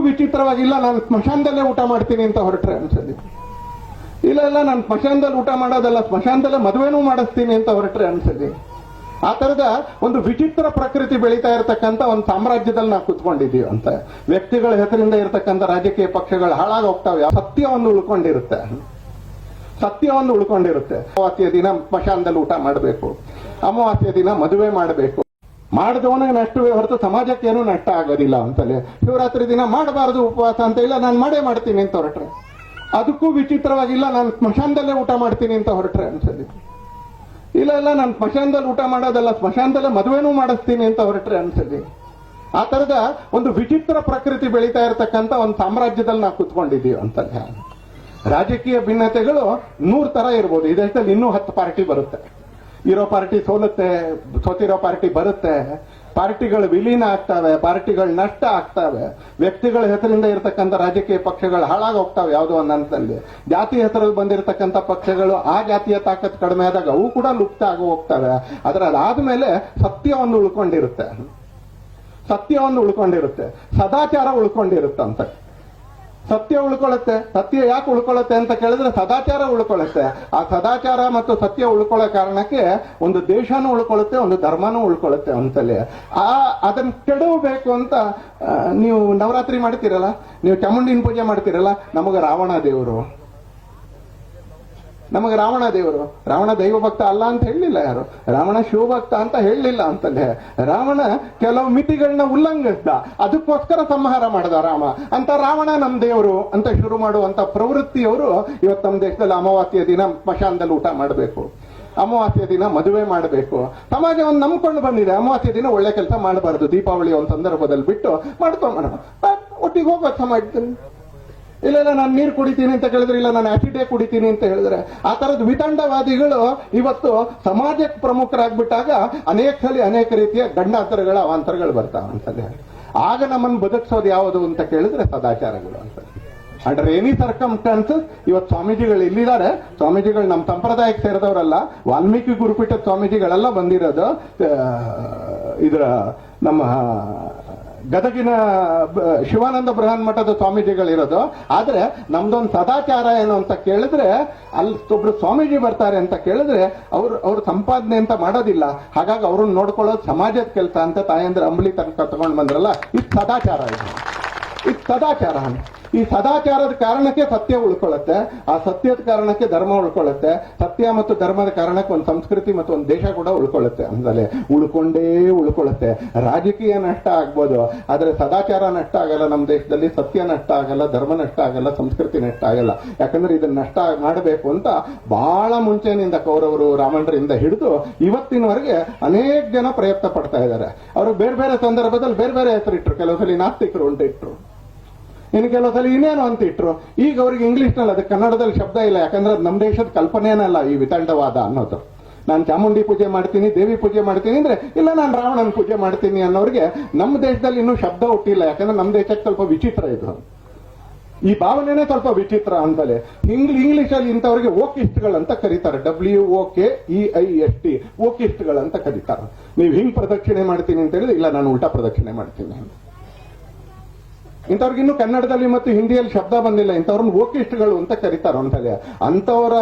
ವಿಚಿತ್ರವಾಗಿಲ್ಲ, ನಾನು ಸ್ಮಶಾನದಲ್ಲೇ ಊಟ ಮಾಡ್ತೀನಿ ಅಂತ ಹೊರಟ್ರೆ ಅನ್ಸದಿ. ಇಲ್ಲ ನಾನು ಸ್ಮಶಾನದಲ್ಲಿ ಊಟ ಮಾಡೋದಲ್ಲ, ಸ್ಮಶಾನದಲ್ಲೇ ಮದುವೆನೂ ಮಾಡಿಸ್ತೀನಿ ಅಂತ ಹೊರಟ್ರೆ ಅನ್ಸದಿ. ಆ ತರದ ಒಂದು ವಿಚಿತ್ರ ಪ್ರಕೃತಿ ಬೆಳೀತಾ ಇರತಕ್ಕಂಥ ಒಂದು ಸಾಮ್ರಾಜ್ಯದಲ್ಲಿ ನಾವು ಕುತ್ಕೊಂಡಿದ್ದೀವಿ ಅಂತ. ವ್ಯಕ್ತಿಗಳ ಹೆಸರಿಂದ ಇರತಕ್ಕಂಥ ರಾಜಕೀಯ ಪಕ್ಷಗಳು ಹಾಳಾಗಿ ಹೋಗ್ತಾವೆ. ಸತ್ಯವೊಂದು ಉಳ್ಕೊಂಡಿರುತ್ತೆ, ಸತ್ಯವೊಂದು ಉಳ್ಕೊಂಡಿರುತ್ತೆ. ಅಮಾವಾಸ್ಯ ದಿನ ಸ್ಮಶಾನದಲ್ಲಿ ಊಟ ಮಾಡಬೇಕು, ಅಮಾವಾಸ್ಯ ದಿನ ಮದುವೆ ಮಾಡಬೇಕು. ಮಾಡಿದವನಿಗೆ ನಷ್ಟವೇ ಹೊರತು ಸಮಾಜಕ್ಕೆ ಏನೂ ನಷ್ಟ ಆಗೋದಿಲ್ಲ ಅಂತಲೇ. ಶಿವರಾತ್ರಿ ದಿನ ಮಾಡಬಾರದು ಉಪವಾಸ ಅಂತ ಇಲ್ಲ, ನಾನು ಮಾಡೇ ಮಾಡ್ತೀನಿ ಅಂತ ಹೊರಟ್ರೆ. ಅದಕ್ಕೂ ವಿಚಿತ್ರವಾಗಿಲ್ಲ, ನಾನು ಸ್ಮಶಾನದಲ್ಲೇ ಊಟ ಮಾಡ್ತೀನಿ ಅಂತ ಹೊರಟ್ರೆ ಅನ್ಸದಿ. ಇಲ್ಲ ನಾನು ಸ್ಮಶಾನದಲ್ಲಿ ಊಟ ಮಾಡೋದಲ್ಲ, ಸ್ಮಶಾನದಲ್ಲೇ ಮದುವೆನೂ ಮಾಡಿಸ್ತೀನಿ ಅಂತ ಹೊರಟ್ರೆ ಅನ್ಸದಿ. ಆ ತರದ ಒಂದು ವಿಚಿತ್ರ ಪ್ರಕೃತಿ ಬೆಳೀತಾ ಇರತಕ್ಕಂಥ ಒಂದು ಸಾಮ್ರಾಜ್ಯದಲ್ಲಿ ನಾವು ಕುತ್ಕೊಂಡಿದ್ದೀವಿ ಅಂತ. ರಾಜಕೀಯ ಭಿನ್ನತೆಗಳು 100 ತರ ಇರ್ಬೋದು. ಈ ದೇಶದಲ್ಲಿ ಇನ್ನೂ 10 ಪಾರ್ಟಿ ಬರುತ್ತೆ. ಇರೋ ಪಾರ್ಟಿ ಸೋಲುತ್ತೆ, ಸೋತಿರೋ ಪಾರ್ಟಿ ಬರುತ್ತೆ. ಪಾರ್ಟಿಗಳು ವಿಲೀನ ಆಗ್ತವೆ, ಪಾರ್ಟಿಗಳು ನಷ್ಟ ಆಗ್ತವೆ. ವ್ಯಕ್ತಿಗಳ ಹೆಸರಿಂದ ಇರತಕ್ಕಂಥ ರಾಜಕೀಯ ಪಕ್ಷಗಳು ಹಾಳಾಗಿ ಹೋಗ್ತಾವೆ ಯಾವುದೋ ಒಂದು ಹಂತದಲ್ಲಿ. ಜಾತಿ ಹೆಸರಲ್ಲಿ ಬಂದಿರತಕ್ಕಂಥ ಪಕ್ಷಗಳು ಆ ಜಾತಿಯ ತಾಕತ್ ಕಡಿಮೆ ಆದಾಗ ಅವು ಕೂಡ ಲುಪ್ತ ಆಗಿ ಹೋಗ್ತವೆ. ಅದರಲ್ಲಾದ್ಮೇಲೆ ಸತ್ಯ ಒಂದು ಉಳ್ಕೊಂಡಿರುತ್ತೆ, ಸತ್ಯ ಒಂದು ಉಳ್ಕೊಂಡಿರುತ್ತೆ, ಸದಾಚಾರ ಉಳ್ಕೊಂಡಿರುತ್ತಂತೆ. ಸತ್ಯ ಉಳ್ಕೊಳ್ಳುತ್ತೆ. ಸತ್ಯ ಯಾಕೆ ಉಳ್ಕೊಳ್ಳುತ್ತೆ ಅಂತ ಕೇಳಿದ್ರೆ ಸದಾಚಾರ ಉಳ್ಕೊಳ್ಳುತ್ತೆ. ಆ ಸದಾಚಾರ ಮತ್ತು ಸತ್ಯ ಉಳ್ಕೊಳ್ಳೋ ಕಾರಣಕ್ಕೆ ಒಂದು ದೇಶನೂ ಉಳ್ಕೊಳ್ಳುತ್ತೆ, ಒಂದು ಧರ್ಮನೂ ಉಳ್ಕೊಳ್ಳುತ್ತೆ ಅಂತಲೇ. ಅದನ್ನ ಕೆಡವಬೇಕು ಅಂತ ನೀವು ನವರಾತ್ರಿ ಮಾಡ್ತೀರಲ್ಲ, ನೀವು ಚಾಮುಂಡಿನ ಪೂಜೆ ಮಾಡ್ತೀರಲ್ಲ, ನಮಗೆ ರಾವಣ ದೇವರು, ನಮಗೆ ರಾವಣ ದೇವರು. ರಾವಣ ದೈವ ಭಕ್ತ ಅಲ್ಲ ಅಂತ ಹೇಳಲಿಲ್ಲ ಯಾರು, ರಾವಣ ಶಿವಭಕ್ತ ಅಂತ ಹೇಳಲಿಲ್ಲ ಅಂತಲೇ. ರಾವಣ ಕೆಲವು ಮಿತಿಗಳನ್ನ ಉಲ್ಲಂಘಿಸಿದ, ಅದಕ್ಕೋಸ್ಕರ ಸಂಹಾರ ಮಾಡಿದ ರಾಮ ಅಂತ. ರಾವಣ ನಮ್ಮ ದೇವರು ಅಂತ ಶುರು ಮಾಡುವಂತ ಪ್ರವೃತ್ತಿಯವರು ಇವತ್ತು ನಮ್ಮ ದೇಶದಲ್ಲಿ ಅಮಾವಾಸ್ಯ ದಿನ ಸ್ಮಶಾನದಲ್ಲಿ ಊಟ ಮಾಡಬೇಕು, ಅಮಾವಾಸ್ಯ ದಿನ ಮದುವೆ ಮಾಡಬೇಕು. ಸಮಾಜವನ್ನು ನಂಬ್ಕೊಂಡು ಬಂದಿದೆ. ಅಮಾವಾಸ್ಯ ದಿನ ಒಳ್ಳೆ ಕೆಲಸ ಮಾಡಬಾರದು, ದೀಪಾವಳಿ ಒಂದು ಸಂದರ್ಭದಲ್ಲಿ ಬಿಟ್ಟು ಮಾಡ್ಕೊಂಡ್ ಒಟ್ಟಿಗೆ ಹೋಗೋದು ಸಮಾಜದಲ್ಲಿ. ಇಲ್ಲ ನಾನು ನೀರು ಕುಡಿತೀನಿ ಅಂತ ಕೇಳಿದ್ರೆ, ಇಲ್ಲ ನಾನು ಆಸಿಡೇ ಕುಡಿತೀನಿ ಅಂತ ಹೇಳಿದ್ರೆ, ಆ ತರದ ವಿತಂಡವಾದಿಗಳು ಇವತ್ತು ಸಮಾಜಕ್ಕೆ ಪ್ರಮುಖರಾಗ್ಬಿಟ್ಟಾಗ ಅನೇಕ ಸಲ ಅನೇಕ ರೀತಿಯ ಗಂಡಾಂತರಗಳ ಅವಾಂತರಗಳು ಬರ್ತಾವ ಅಂತಲೇ. ಆಗ ನಮ್ಮನ್ನು ಬದುಕಿಸೋದು ಯಾವುದು ಅಂತ ಕೇಳಿದ್ರೆ ಸದಾಚಾರಗಳು ಅಂತ. ಅಂಡರ್ ಎನಿ ಸರ್ಕಮ್ಸ್ಟಾನ್ಸಸ್ ಇವತ್ತು ಸ್ವಾಮೀಜಿಗಳು ಇಲ್ಲಿದ್ದಾರೆ. ಸ್ವಾಮೀಜಿಗಳು ನಮ್ಮ ಸಂಪ್ರದಾಯಕ್ಕೆ ಸೇರಿದವರಲ್ಲ, ವಾಲ್ಮೀಕಿ ಗುರುಪೀಠದ ಸ್ವಾಮೀಜಿಗಳೆಲ್ಲ ಬಂದಿರೋದು ಇದರ ನಮ್ಮ ಗದಗಿನ ಶಿವಾನಂದ ಬೃಹನ್ ಮಠದ ಸ್ವಾಮೀಜಿಗಳಿರೋದು. ಆದ್ರೆ ನಮ್ದೊಂದು ಸದಾಚಾರ ಏನು ಅಂತ ಕೇಳಿದ್ರೆ, ಅಲ್ಲಿ ಒಬ್ರು ಸ್ವಾಮೀಜಿ ಬರ್ತಾರೆ ಅಂತ ಕೇಳಿದ್ರೆ ಅವ್ರು ಸಂಪಾದನೆ ಅಂತ ಮಾಡೋದಿಲ್ಲ. ಹಾಗಾಗಿ ಅವ್ರನ್ನ ನೋಡ್ಕೊಳ್ಳೋದು ಸಮಾಜದ ಕೆಲಸ ಅಂತ ತಾಯಂದ್ರ ಅಂಬಲಿ ತನಕ ತಗೊಂಡು ಬಂದ್ರಲ್ಲ, ಇದು ಸದಾಚಾರ. ಇದು ಸದಾಚಾರ. ಈ ಸದಾಚಾರದ ಕಾರಣಕ್ಕೆ ಸತ್ಯ ಉಳ್ಕೊಳ್ಳುತ್ತೆ, ಆ ಸತ್ಯದ ಕಾರಣಕ್ಕೆ ಧರ್ಮ ಉಳ್ಕೊಳ್ಳುತ್ತೆ, ಸತ್ಯ ಮತ್ತು ಧರ್ಮದ ಕಾರಣಕ್ಕೆ ಒಂದು ಸಂಸ್ಕೃತಿ ಮತ್ತು ಒಂದು ದೇಶ ಕೂಡ ಉಳ್ಕೊಳ್ಳುತ್ತೆ ಅಂದಲೇ. ಉಳ್ಕೊಂಡೇ ಉಳ್ಕೊಳ್ಳುತ್ತೆ. ರಾಜಕೀಯ ನಷ್ಟ ಆಗ್ಬೋದು, ಆದ್ರೆ ಸದಾಚಾರ ನಷ್ಟ ಆಗಲ್ಲ ನಮ್ಮ ದೇಶದಲ್ಲಿ. ಸತ್ಯ ನಷ್ಟ ಆಗಲ್ಲ, ಧರ್ಮ ನಷ್ಟ ಆಗಲ್ಲ, ಸಂಸ್ಕೃತಿ ನಷ್ಟ ಆಗಲ್ಲ. ಯಾಕಂದ್ರೆ ಇದನ್ನ ನಷ್ಟ ಮಾಡಬೇಕು ಅಂತ ಬಹಳ ಮುಂಚೆನಿಂದ ಕೌರವರು ರಾಮಣ್ಣರಿಂದ ಹಿಡಿದು ಇವತ್ತಿನವರೆಗೆ ಅನೇಕ ಜನ ಪ್ರಯತ್ನ ಪಡ್ತಾ ಇದ್ದಾರೆ. ಅವರು ಬೇರೆ ಬೇರೆ ಸಂದರ್ಭದಲ್ಲಿ ಬೇರೆ ಬೇರೆ ಹೆಸರಿಟ್ರು. ಕೆಲವು ಸಲ ನಾಸ್ತಿಕರು ಅಂತ ಇಟ್ರು, ಇನ್ನು ಕೆಲವು ಸಲ ಇನ್ನೇನು ಅಂತ ಇಟ್ರು. ಈಗ ಅವ್ರಿಗೆ ಇಂಗ್ಲಿಷ್ನಲ್ಲಿ ಅದಕ್ಕೆ ಕನ್ನಡದಲ್ಲಿ ಶಬ್ದ ಇಲ್ಲ. ಯಾಕಂದ್ರೆ ಅದು ನಮ್ಮ ದೇಶದ ಕಲ್ಪನೆಯನ್ನಲ್ಲ ಈ ವಿತಂಡವಾದ ಅನ್ನೋದು. ನಾನು ಚಾಮುಂಡಿ ಪೂಜೆ ಮಾಡ್ತೀನಿ, ದೇವಿ ಪೂಜೆ ಮಾಡ್ತೀನಿ ಅಂದ್ರೆ, ಇಲ್ಲ ನಾನು ರಾವಣನ ಪೂಜೆ ಮಾಡ್ತೀನಿ ಅನ್ನೋರಿಗೆ ನಮ್ಮ ದೇಶದಲ್ಲಿ ಇನ್ನೂ ಶಬ್ದ ಹುಟ್ಟಿಲ್ಲ. ಯಾಕಂದ್ರೆ ನಮ್ಮ ದೇಶಕ್ಕೆ ಸ್ವಲ್ಪ ವಿಚಿತ್ರ ಇದು, ಈ ಭಾವನೆನೇ ಸ್ವಲ್ಪ ವಿಚಿತ್ರ ಅಂತಲೇ. ಇಂಗ್ಲಿಷಲ್ಲಿ ಇಂಥವ್ರಿಗೆ ಓಕಿಸ್ಟ್ಗಳಂತ ಕರೀತಾರೆ. WOKEIST ಓಕಿಸ್ಟ್ಗಳಂತ ಕರೀತಾರೆ. ನೀವು ಹಿಂಗ್ ಪ್ರದಕ್ಷಿಣೆ ಮಾಡ್ತೀನಿ ಅಂತ ಹೇಳಿದ್ರೆ, ಇಲ್ಲ ನಾನು ಉಲ್ಟಾ ಪ್ರದಕ್ಷಿಣೆ ಮಾಡ್ತೀನಿ. ಇಂಥವ್ರಿಗೆ ಇನ್ನೂ ಕನ್ನಡದಲ್ಲಿ ಮತ್ತು ಹಿಂದಿಯಲ್ಲಿ ಶಬ್ದ ಬಂದಿಲ್ಲ. ಇಂಥವ್ರನ್ನ ವೋಕಿಸ್ಟ್ಗಳು ಅಂತ ಕರೀತಾರೆ ಅಂತಲೇ. ಅಂಥವರ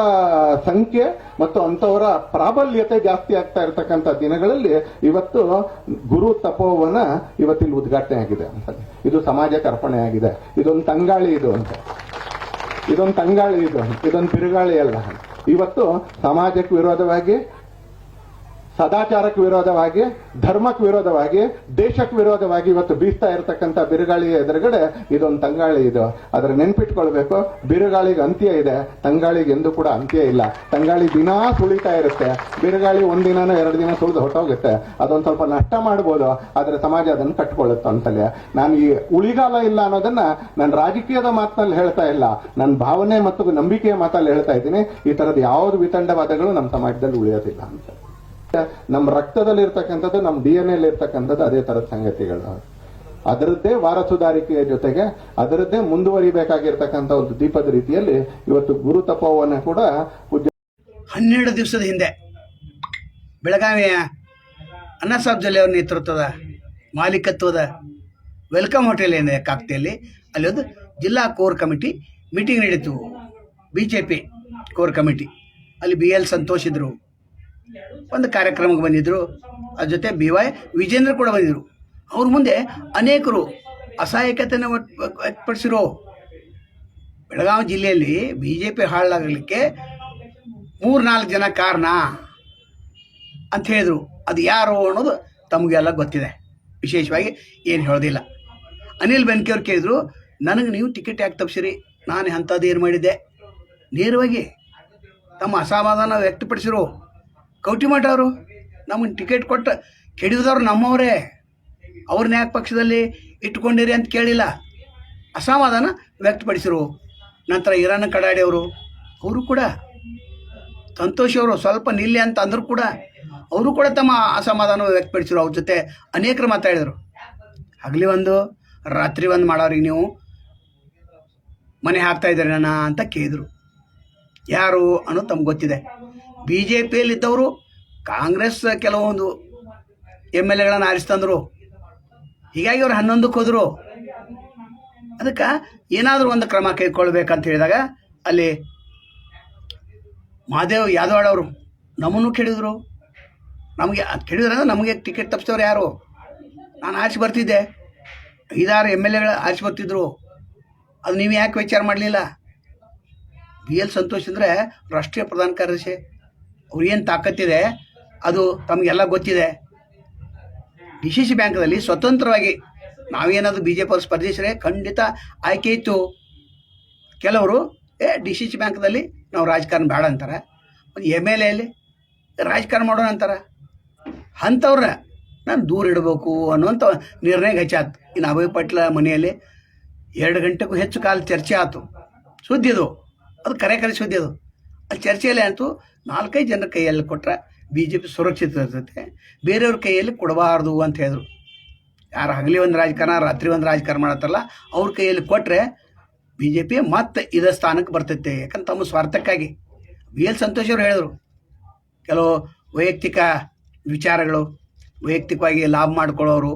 ಸಂಖ್ಯೆ ಮತ್ತು ಅಂಥವರ ಪ್ರಾಬಲ್ಯತೆ ಜಾಸ್ತಿ ಆಗ್ತಾ ಇರತಕ್ಕಂಥ ದಿನಗಳಲ್ಲಿ ಇವತ್ತು ಗುರು ತಪೋವನ ಇವತ್ತಿಲ್ಲಿ ಉದ್ಘಾಟನೆ ಆಗಿದೆ ಅಂತ. ಇದು ಸಮಾಜಕ್ಕೆ ಅರ್ಪಣೆ ಆಗಿದೆ. ಇದೊಂದು ತಂಗಾಳಿ ಇದು ಅಂತ, ಇದೊಂದು ತಂಗಾಳಿ ಇದು, ಇದೊಂದು ಬಿರುಗಾಳಿ ಅಲ್ಲ. ಇವತ್ತು ಸಮಾಜಕ್ಕೆ ವಿರೋಧವಾಗಿ, ಸದಾಚಾರಕ್ಕೆ ವಿರೋಧವಾಗಿ, ಧರ್ಮಕ್ಕೆ ವಿರೋಧವಾಗಿ, ದೇಶಕ್ಕೆ ವಿರೋಧವಾಗಿ ಇವತ್ತು ಬೀಸ್ತಾ ಇರತಕ್ಕಂಥ ಬಿರುಗಾಳಿಯ ಎದುರುಗಡೆ ಇದೊಂದು ತಂಗಾಳಿ ಇದು. ಅದರ ನೆನ್ಪಿಟ್ಕೊಳ್ಬೇಕು. ಬಿರುಗಾಳಿಗೆ ಅಂತ್ಯ ಇದೆ, ತಂಗಾಳಿಗೆ ಎಂದೂ ಕೂಡ ಅಂತ್ಯ ಇಲ್ಲ. ತಂಗಾಳಿ ದಿನಾ ಸುಳಿತಾ ಇರುತ್ತೆ. ಬಿರುಗಾಳಿ ಒಂದಿನನೋ 2 ದಿನ ಸುಳಿದು ಹೊಟ್ಟೋಗುತ್ತೆ. ಅದೊಂದು ಸ್ವಲ್ಪ ನಷ್ಟ ಮಾಡ್ಬೋದು, ಆದ್ರೆ ಸಮಾಜ ಅದನ್ನು ಕಟ್ಕೊಳ್ಳುತ್ತೆ ಅಂತಲೇ. ನಾನು ಈ ಉಳಿಗಾಲ ಇಲ್ಲ ಅನ್ನೋದನ್ನ ನಾನು ರಾಜಕೀಯದ ಮಾತಿನಲ್ಲಿ ಹೇಳ್ತಾ ಇಲ್ಲ, ನನ್ನ ಭಾವನೆ ಮತ್ತು ನಂಬಿಕೆಯ ಮಾತಲ್ಲಿ ಹೇಳ್ತಾ ಇದ್ದೀನಿ. ಈ ತರದ ಯಾವ್ದು ವಿತಂಡವಾದಗಳು ನಮ್ಮ ಸಮಾಜದಲ್ಲಿ ಉಳಿಯೋದಿಲ್ಲ ಅಂತ. ನಮ್ಮ ರಕ್ತದಲ್ಲಿ ಇರ್ತಕ್ಕಂಥದ್ದು, ನಮ್ಮ DNA ಇರ್ತಕ್ಕಂಥದ್ದು ಅದೇ ತರದ ಸಂಗತಿಗಳು. ಅದರದ್ದೇ ವಾರಸುದಾರಿಕೆಯ ಜೊತೆಗೆ ಅದರದ್ದೇ ಮುಂದುವರಿಬೇಕಾಗಿರ್ತಕ್ಕಂಥ ಒಂದು ದೀಪದ ರೀತಿಯಲ್ಲಿ ಇವತ್ತು ಗುರು ತಪೋವನ ಕೂಡ 12 ದಿವಸದ ಹಿಂದೆ ಬೆಳಗಾವಿಯ ಅನ್ನಸಾಬ್ ಜೊಲ್ಲೆ ಅವರ ನೇತೃತ್ವದ ಮಾಲೀಕತ್ವದ ವೆಲ್ಕಮ್ ಹೋಟೆಲ್ ಏನಿದೆ ಕಾಕ್ತಿಯಲ್ಲಿ, ಅಲ್ಲಿ ಒಂದು ಜಿಲ್ಲಾ ಕೋರ್ ಕಮಿಟಿ ಮೀಟಿಂಗ್ ನಡೀತು. BJP ಕೋರ್ ಕಮಿಟಿ ಅಲ್ಲಿ BL ಸಂತೋಷ್ ಇದ್ದರು, ಒಂದು ಕಾರ್ಯಕ್ರಮಕ್ಕೆ ಬಂದಿದ್ದರು. ಅದ್ರ ಜೊತೆ BY ವಿಜೇಂದ್ರ ಕೂಡ ಬಂದಿದ್ದರು. ಅವ್ರ ಮುಂದೆ ಅನೇಕರು ಅಸಹಾಯಕತೆಯನ್ನು ವ್ಯಕ್ತಪಡಿಸಿರೋ ಬೆಳಗಾವಿ ಜಿಲ್ಲೆಯಲ್ಲಿ BJP ಹಾಳಾಗಲಿಕ್ಕೆ 3-4 ಜನ ಕಾರಣ ಅಂತ ಹೇಳಿದರು. ಅದು ಯಾರು ಅನ್ನೋದು ತಮಗೆಲ್ಲ ಗೊತ್ತಿದೆ, ವಿಶೇಷವಾಗಿ ಏನು ಹೇಳೋದಿಲ್ಲ. ಅನಿಲ್ ಬೆನ್ಕೆ ಅವ್ರು ಕೇಳಿದರು, ನನಗೆ ನೀವು ಟಿಕೆಟ್ ಯಾಕೆ ತಪ್ಪಿಸಿರಿ, ನಾನು ಅಂಥದ್ದು ಏನು ಮಾಡಿದ್ದೆ? ನೇರವಾಗಿ ತಮ್ಮ ಅಸಮಾಧಾನ ವ್ಯಕ್ತಪಡಿಸಿರು. ಕೌಟಿಮಠ ಅವರು ನಮಗೆ ಟಿಕೆಟ್ ಕೊಟ್ಟು ಕೆಡಿದವ್ರು ನಮ್ಮವರೇ, ಅವ್ರನ್ನ ಯಾಕೆ ಪಕ್ಷದಲ್ಲಿ ಇಟ್ಕೊಂಡಿರಿ ಅಂತ ಕೇಳಿಲ್ಲ, ಅಸಮಾಧಾನ ವ್ಯಕ್ತಪಡಿಸಿರು. ನಂತರ ಈರಣ್ಣ ಕಡಾಡಿ ಅವರು ಕೂಡ ಸಂತೋಷ್ ಅವರು ಸ್ವಲ್ಪ ನಿಲ್ಲಿ ಅಂತ ಅಂದರೂ ಕೂಡ ಅವರು ಕೂಡ ತಮ್ಮ ಅಸಮಾಧಾನ ವ್ಯಕ್ತಪಡಿಸಿರು. ಅವ್ರ ಜೊತೆ ಅನೇಕರು ಮಾತಾಡಿದರು. ಹಗಲಿ ಒಂದು ರಾತ್ರಿ ಒಂದು ಮಾಡೋರಿಗೆ ನೀವು ಮನೆ ಹಾಕ್ತಾ ಇದ್ದಾರೆ ನನ್ನ ಅಂತ ಕೇಳಿದರು. ಯಾರು ಅನ್ನೋದು ತಮ್ಗೆ ಗೊತ್ತಿದೆ. BJPಯಲ್ಲಿದ್ದವರು ಕಾಂಗ್ರೆಸ್ ಕೆಲವೊಂದು MLAಗಳನ್ನು ಆರಿಸ್ತಂದರು. ಹೀಗಾಗಿ ಅವ್ರು 11ಕ್ಕೆ ಹೋದರು. ಅದಕ್ಕೆ ಏನಾದರೂ ಒಂದು ಕ್ರಮ ಕೈಗೊಳ್ಬೇಕಂತ ಹೇಳಿದಾಗ ಅಲ್ಲಿ ಮಹಾದೇವ್ ಯಾದವಾಡ್ ಅವರು ನಮ್ಮನ್ನು ಕೆಡಿದ್ರು. ನಮಗೆ ಕೆಡಿದ್ರಂದ್ರೆ ನಮಗೆ ಟಿಕೆಟ್ ತಪ್ಪಿಸೋರು ಯಾರು? ನಾನು ಆರಿಸಿ ಬರ್ತಿದ್ದೆ, 5-6 MLAಗಳು ಆರಿಸಿ ಬರ್ತಿದ್ರು. ಅದು ನೀವು ಯಾಕೆ ವಿಚಾರ ಮಾಡಲಿಲ್ಲ? BL ಸಂತೋಷ್ ಅಂದರೆ ರಾಷ್ಟ್ರೀಯ ಪ್ರಧಾನ ಕಾರ್ಯದರ್ಶಿ, ಅವ್ರಿಗೇನು ತಾಕತ್ತಿದೆ ಅದು ತಮಗೆಲ್ಲ ಗೊತ್ತಿದೆ. DCC ಬ್ಯಾಂಕ್ದಲ್ಲಿ ಸ್ವತಂತ್ರವಾಗಿ ನಾವೇನಾದರೂ BJP ಅವರು ಸ್ಪರ್ಧಿಸಿದ್ರೆ ಖಂಡಿತ ಆಯ್ಕೆ ಇತ್ತು. ಕೆಲವರು DCC ಬ್ಯಾಂಕ್ದಲ್ಲಿ ನಾವು ರಾಜಕಾರಣ ಬೇಡ ಅಂತಾರೆ, ಒಂದು MLAಯಲ್ಲಿ ರಾಜಕಾರಣ ಮಾಡೋಣ ಅಂತಾರೆ. ಅಂಥವ್ರನ್ನ ನಾನು ದೂರ ಇಡಬೇಕು ಅನ್ನುವಂಥ ನಿರ್ಣಯಕ್ಕೆ ಹಚ್ಚಾತು. ಇನ್ನು ಅಭಯ್ ಪಾಟೀಲ ಮನೆಯಲ್ಲಿ 2 ಗಂಟೆಗೂ ಹೆಚ್ಚು ಕಾಲ ಚರ್ಚೆ ಆಯಿತು. ಸುದ್ದಿದು ಅದು ಕರೆ ಸುದ್ದಿ ಅದು. ಅಲ್ಲಿ ಚರ್ಚೆಯಲ್ಲಿ ಅಂತೂ 4-5 ಜನರ ಕೈಯಲ್ಲಿ ಕೊಟ್ಟರೆ BJP ಸುರಕ್ಷಿತ ಇರ್ತೈತೆ, ಬೇರೆಯವ್ರ ಕೈಯಲ್ಲಿ ಕೊಡಬಾರ್ದು ಅಂತ ಹೇಳಿದ್ರು. ಯಾರು ಹಗಲಿ ಒಂದು ರಾಜಕಾರಣ ರಾತ್ರಿ ಒಂದು ರಾಜಕಾರಣ ಮಾಡತ್ತಾರಲ್ಲ ಅವ್ರ ಕೈಯಲ್ಲಿ ಕೊಟ್ಟರೆ BJP ಮತ್ತೆ ಇದೇ ಸ್ಥಾನಕ್ಕೆ ಬರ್ತೈತೆ. ಯಾಕಂದ್ರೆ ತಮ್ಮ ಸ್ವಾರ್ಥಕ್ಕಾಗಿ BL ಸಂತೋಷ್ ಅವರು ಹೇಳಿದರು, ಕೆಲವು ವೈಯಕ್ತಿಕ ವಿಚಾರಗಳು, ವೈಯಕ್ತಿಕವಾಗಿ ಲಾಭ ಮಾಡ್ಕೊಳ್ಳೋರು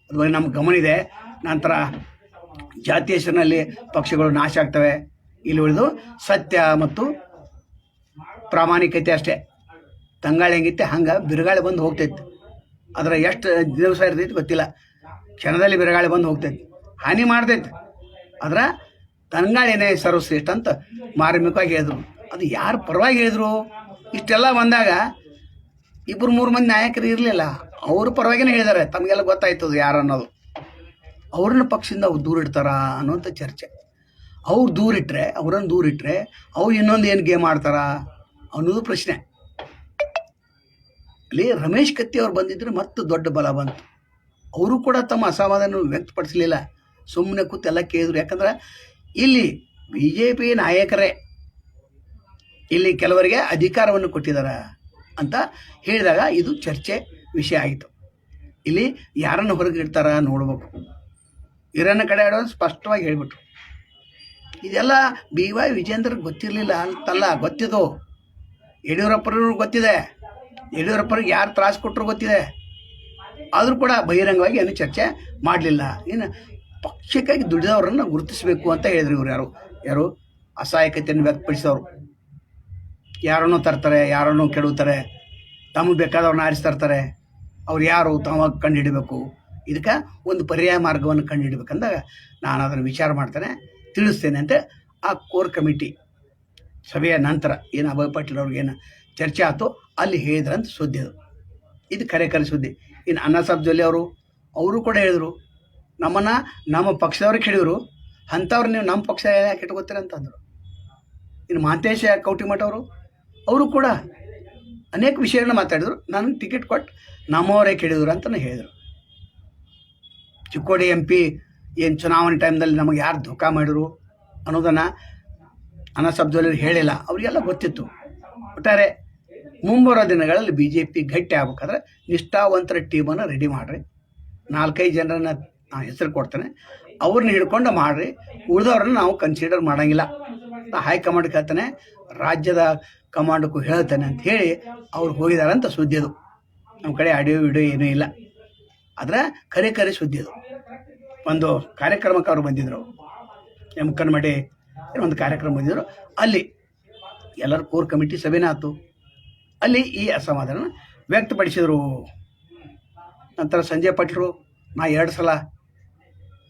ಅದು ನಮ್ಗೆ ಗಮನ ಇದೆ. ನಂತರ ಜಾತಿ ಹೆಸರಿನಲ್ಲಿ ಪಕ್ಷಗಳು ನಾಶ ಆಗ್ತವೆ. ಇಲ್ಲಿ ಉಳಿದು ಸತ್ಯ ಮತ್ತು ಪ್ರಾಮಾಣಿಕತೆ ಅಷ್ಟೇ. ತಂಗಾಳಿ ಹೆಂಗಿತ್ತೆ ಹಂಗೆ ಬಿರುಗಾಳಿ ಬಂದು ಹೋಗ್ತೈತೆ. ಅದರ ಎಷ್ಟು ದಿವಸ ಇರ್ತೈತೆ ಗೊತ್ತಿಲ್ಲ, ಕ್ಷಣದಲ್ಲಿ ಬಿರುಗಾಳಿ ಬಂದು ಹೋಗ್ತೈತೆ, ಹಾನಿ ಮಾಡ್ತೈತೆ. ಅದರ ತಂಗಾಳಿನೇ ಸರ್ವಶ್ರೇಷ್ಠ ಅಂತ ಮಾರ್ಮಿಕವಾಗಿ ಹೇಳಿದ್ರು. ಅದು ಯಾರು ಪರವಾಗಿ ಹೇಳಿದ್ರು? ಇಷ್ಟೆಲ್ಲ ಬಂದಾಗ 2-3 ಮಂದಿ ನಾಯಕರು ಇರಲಿಲ್ಲ, ಅವರು ಪರವಾಗಿನೇ ಹೇಳಿದ್ದಾರೆ. ತಮಗೆಲ್ಲ ಗೊತ್ತಾಯ್ತದು ಯಾರು ಅನ್ನೋದು. ಅವ್ರನ್ನ ಪಕ್ಷದಿಂದ ಅವ್ರು ದೂರ ಇಡ್ತಾರ ಅನ್ನೋಂಥ ಚರ್ಚೆ. ಅವ್ರು ದೂರಿಟ್ರೆ, ಅವ್ರನ್ನ ದೂರಿಟ್ರೆ ಅವ್ರು ಇನ್ನೊಂದು ಏನು ಗೇಮ್ ಆಡ್ತಾರ ಅನ್ನೋದು ಪ್ರಶ್ನೆ. ಅಲ್ಲಿ ರಮೇಶ್ ಕತ್ತಿ ಅವ್ರು ಬಂದಿದ್ರೆ ಮತ್ತೆ ದೊಡ್ಡ ಬಲ ಬಂತು. ಅವರು ಕೂಡ ತಮ್ಮ ಅಸಮಾಧಾನ ವ್ಯಕ್ತಪಡಿಸಲಿಲ್ಲ, ಸುಮ್ಮನೆ ಕೂತು ಎಲ್ಲ ಕೇಳಿದ್ರು. ಯಾಕಂದ್ರೆ ಇಲ್ಲಿ BJP ನಾಯಕರೇ ಇಲ್ಲಿ ಕೆಲವರಿಗೆ ಅಧಿಕಾರವನ್ನು ಕೊಟ್ಟಿದ್ದಾರೆ ಅಂತ ಹೇಳಿದಾಗ ಇದು ಚರ್ಚೆ ವಿಷಯ ಆಯಿತು. ಇಲ್ಲಿ ಯಾರನ್ನು ಹೊರಗೆ ಇಡ್ತಾರ ನೋಡ್ಬೇಕು. ಈರಣ್ಣ ಕಡಾಡಿ ಸ್ಪಷ್ಟವಾಗಿ ಹೇಳಿಬಿಟ್ರು. ಇದೆಲ್ಲ BY ವಿಜೇಂದ್ರಿಗೆ ಗೊತ್ತಿರಲಿಲ್ಲ ಅಂತಲ್ಲ, ಗೊತ್ತಿದ್ದು. ಯಡಿಯೂರಪ್ಪರಿಗೂ ಗೊತ್ತಿದೆ, ಯಡಿಯೂರಪ್ಪರಿಗೆ ಯಾರು ತ್ರಾಸು ಕೊಟ್ಟರು ಗೊತ್ತಿದೆ. ಆದರೂ ಕೂಡ ಬಹಿರಂಗವಾಗಿ ಏನು ಚರ್ಚೆ ಮಾಡಲಿಲ್ಲ. ಇನ್ನು ಪಕ್ಷಕ್ಕಾಗಿ ದುಡಿದವರನ್ನು ಗುರುತಿಸಬೇಕು ಅಂತ ಹೇಳಿದ್ರು. ಇವರು ಯಾರು ಅಸಹಾಯಕತೆಯನ್ನು ವ್ಯಕ್ತಪಡಿಸಿದವರು. ಯಾರನ್ನೂ ತರ್ತಾರೆ, ಯಾರನ್ನೂ ಕೆಡುತ್ತಾರೆ, ತಮಗೆ ಬೇಕಾದವ್ರನ್ನ ಆರಿಸ್ತಿರ್ತಾರೆ. ಅವ್ರು ಯಾರು ತಾವಾಗ ಕಂಡುಹಿಡಬೇಕು. ಇದಕ್ಕೆ ಒಂದು ಪರ್ಯಾಯ ಮಾರ್ಗವನ್ನು ಕಂಡುಹಿಡಬೇಕಂದಾಗ ನಾನು ಅದನ್ನು ವಿಚಾರ ಮಾಡ್ತೇನೆ, ತಿಳಿಸ್ತೇನೆ ಅಂತ ಆ ಕೋರ್ ಕಮಿಟಿ ಸಭೆಯ ನಂತರ ಏನು ಅಭಯ್ ಪಾಟೀಲ್ ಅವ್ರಿಗೇನು ಚರ್ಚೆ ಆಯ್ತು ಅಲ್ಲಿ ಹೇಳಿದ್ರಂತ ಸುದ್ದಿ ಅದು. ಇದು ಕರೆ ಸುದ್ದಿ. ಇನ್ನು ಅಣ್ಣಾಸಾಬ್ ಜೊಲ್ಲೆ ಅವರು ಕೂಡ ಹೇಳಿದರು, ನಮ್ಮನ್ನು ನಮ್ಮ ಪಕ್ಷದವ್ರಿಗೆ ಹೇಳಿದರು, ಅಂಥವ್ರು ನೀವು ನಮ್ಮ ಪಕ್ಷ ಯಾಕೆ ಇಟ್ಕೋತೀರ ಅಂತಂದರು. ಇನ್ನು ಮಹಂತೇಶ ಕೌಟಿಮಠ ಅವರು ಕೂಡ ಅನೇಕ ವಿಷಯಗಳನ್ನ ಮಾತಾಡಿದರು. ನನಗೆ ಟಿಕೆಟ್ ಕೊಟ್ಟು ನಮ್ಮವರೇ ಕೇಳಿದ್ರು ಅಂತಲೇ ಹೇಳಿದರು. ಚಿಕ್ಕೋಡಿ MP ಏನು ಚುನಾವಣೆ ಟೈಮ್ದಲ್ಲಿ ನಮಗೆ ಯಾರು ಧೋಕಾ ಮಾಡಿದ್ರು ಅನ್ನೋದನ್ನು ಅಣ್ಣಾಸಾಬ್ ಜೊಲ್ಲೆ ಹೇಳಿಲ್ಲ, ಅವರಿಗೆಲ್ಲ ಗೊತ್ತಿತ್ತು. ಒಟ್ಟಾರೆ ಮುಂಬರೋ ದಿನಗಳಲ್ಲಿ BJP ಗಟ್ಟಿ ಆಗ್ಬೇಕಾದ್ರೆ ನಿಷ್ಠಾವಂತರ ಟೀಮನ್ನು ರೆಡಿ ಮಾಡಿರಿ. 4-5 ಜನರನ್ನ ನಾನು ಹೆಸರು ಕೊಡ್ತೇನೆ, ಅವ್ರನ್ನ ಹಿಡ್ಕೊಂಡು ಮಾಡಿರಿ. ಉಳಿದವ್ರನ್ನ ನಾವು ಕನ್ಸಿಡರ್ ಮಾಡೋಂಗಿಲ್ಲ. ಹೈಕಮಾಂಡ್ಗೆ ಹೇಳ್ತಾನೆ, ರಾಜ್ಯದ ಕಮಾಂಡಕ್ಕೂ ಹೇಳ್ತಾನೆ ಅಂತ ಹೇಳಿ ಅವ್ರು ಹೋಗಿದ್ದಾರೆ ಅಂತ ಸುದ್ದಿ ಅದು. ನಮ್ಮ ಕಡೆ ಆಡಿಯೋ ವಿಡಿಯೋ ಏನೂ ಇಲ್ಲ, ಆದರೆ ಕರೆ ಸುದ್ದಿ ಅದು. ಒಂದು ಕಾರ್ಯಕ್ರಮಕ್ಕೆ ಅವ್ರು ಬಂದಿದ್ದರು. ಎಮ್ಕನ್ಮಡಿ ಒಂದು ಕಾರ್ಯಕ್ರಮ ಬಂದಿದ್ರು. ಅಲ್ಲಿ ಎಲ್ಲರ ಕೋರ್ ಕಮಿಟಿ ಸಭೆನೇ ಆಯ್ತು. ಅಲ್ಲಿ ಈ ಅಸಮಾಧಾನ ವ್ಯಕ್ತಪಡಿಸಿದರು. ನಂತರ ಸಂಜಯ್ ಪಾಟೀಲ್ರು, ನಾ 2 ಸಲ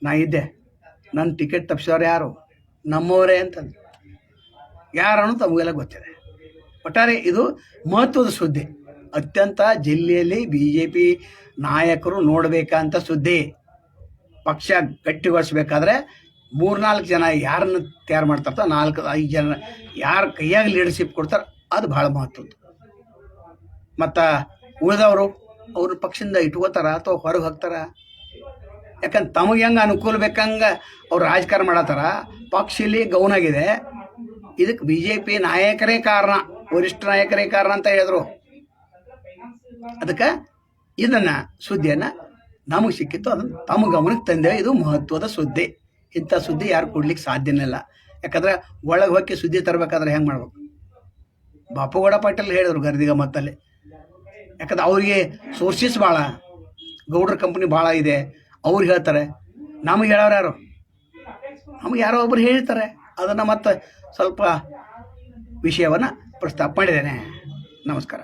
ನಾ ಇದ್ದೆ, ನನ್ನ ಟಿಕೆಟ್ ತಪ್ಪಿಸೋರು ಯಾರು? ನಮ್ಮವರೇ ಅಂತಂದು. ಯಾರನ್ನು ತಮಗೆಲ್ಲ ಗೊತ್ತಿದೆ. ಒಟ್ಟಾರೆ ಇದು ಮಹತ್ವದ ಸುದ್ದಿ. ಅತ್ಯಂತ ಜಿಲ್ಲೆಯಲ್ಲಿ BJP ನಾಯಕರು ನೋಡಬೇಕಂತ ಸುದ್ದಿ. ಪಕ್ಷ ಗಟ್ಟಿಗೊಳಿಸ್ಬೇಕಾದ್ರೆ 3-4 ಜನ ಯಾರನ್ನು ತಯಾರು ಮಾಡ್ತಾರೋ 4-5 ಜನ ಯಾರ ಕೈಯಾಗಿ ಲೀಡರ್ಶಿಪ್ ಕೊಡ್ತಾರೆ, ಅದು ಭಾಳ ಮಹತ್ವದ್ದು. ಮತ್ತು ಉಳಿದವರು ಅವ್ರ ಪಕ್ಷದಿಂದ ಇಟ್ಕೋತಾರ ಅಥವಾ ಹೊರಗೆ ಹಾಕ್ತಾರ? ಯಾಕಂದ್ರೆ ತಮಗೆ ಹೆಂಗೆ ಅನುಕೂಲ ಬೇಕಂಗೆ ಅವ್ರು ರಾಜಕಾರಣ ಮಾಡತ್ತಾರ. ಪಕ್ಷದಲ್ಲಿ ಗೌನಾಗಿದೆ. ಇದಕ್ಕೆ BJP ನಾಯಕರೇ ಕಾರಣ, ವರಿಷ್ಠ ನಾಯಕರೇ ಕಾರಣ ಅಂತ ಹೇಳಿದ್ರು. ಅದಕ್ಕೆ ಇದನ್ನು ಸುದ್ದಿಯನ್ನು ನಮಗೆ ಸಿಕ್ಕಿತ್ತು, ಅದನ್ನು ತಮ್ಮ ಗಮನಕ್ಕೆ ತಂದೇವೆ. ಇದು ಮಹತ್ವದ ಸುದ್ದಿ. ಇಂಥ ಸುದ್ದಿ ಯಾರು ಕೊಡ್ಲಿಕ್ಕೆ ಸಾಧ್ಯನೇ ಇಲ್ಲ. ಯಾಕಂದ್ರೆ ಒಳಗೆ ಹೋಗಿ ಸುದ್ದಿ ತರಬೇಕಾದ್ರೆ ಹೆಂಗೆ ಮಾಡ್ಬೇಕು? ಬಾಪುಗೌಡ ಪಾಟೀಲ್ ಹೇಳಿದ್ರು ಗರ್ದಿಗ ಮತ್ತಲ್ಲಿ. ಯಾಕಂದ್ರೆ ಅವರಿಗೆ ಸೋರ್ಸಸ್ ಭಾಳ, ಗೌಡ್ರ ಕಂಪ್ನಿ ಭಾಳ ಇದೆ, ಅವ್ರು ಹೇಳ್ತಾರೆ. ನಮಗೆ ಹೇಳೋರು ಯಾರು? ನಮಗೆ ಯಾರೋ ಒಬ್ರು ಹೇಳ್ತಾರೆ. ಅದನ್ನು ಮತ್ತೆ ಸ್ವಲ್ಪ ವಿಷಯವನ್ನು ಪ್ರಸ್ತಾಪ ಮಾಡಿದ್ದೇನೆ. ನಮಸ್ಕಾರ.